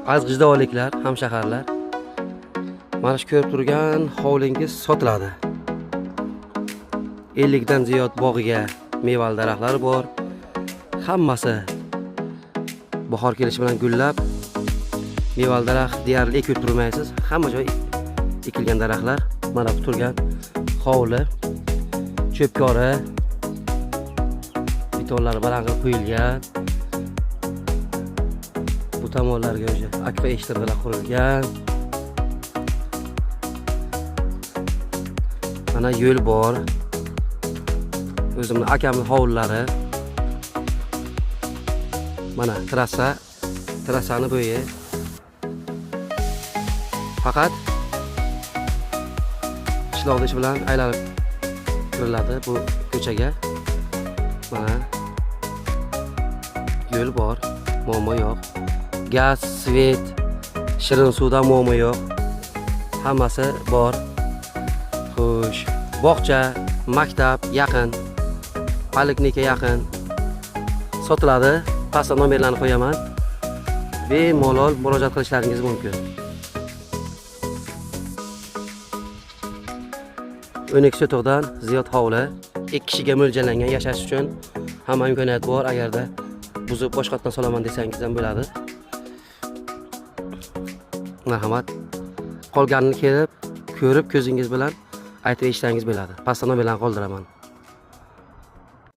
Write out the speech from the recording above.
Aziz g'ijdoliklar, hamshaharlar. Mana shu ko'rib turgan hovlingiz sotiladi. 50 dan ziyod bog'iga mevali daraxtlar bor. Hammasi bahor kelishi bilan gullab, mevali daraxt deyarli ekib turmaysiz. Hamma joy ekilgan daraxtlar. Mana bu turgan hovli, cho'pkori, betonlari baland qilib qo'yilgan. Bu tomonlarga o'sha akfa eshittirdilar qurilgan. Mana yo'l bor. O'zimning akamning hovlilari. Mana trassani bo'yi. Faqat qishloqda ish bilan aylanib kiriladi bu ko'chaga. Mana yo'l bor, muammo yo'q. Gaz, svet, shirin suvda muammo yo'q. Hammasi bor. Xo'sh, bog'cha, maktab yaqin, poliklinika yaqin. Sotiladi. Pastda nomerlarni qo'yaman. Bemalol murojaat qilishlaringiz mumkin. 12 sotixdan ziyod hovli, 2 kishiga mo'ljallangan yashash uchun hamma imkoniyat bor. Agarda buzib boshqatdan solaman desangiz ham bo'ladi. Marhamat. Qolganini kelib, ko'rib ko'zingiz bilan aytib eshitsangiz bo'ladi. Pastda nomerlarni qoldiraman.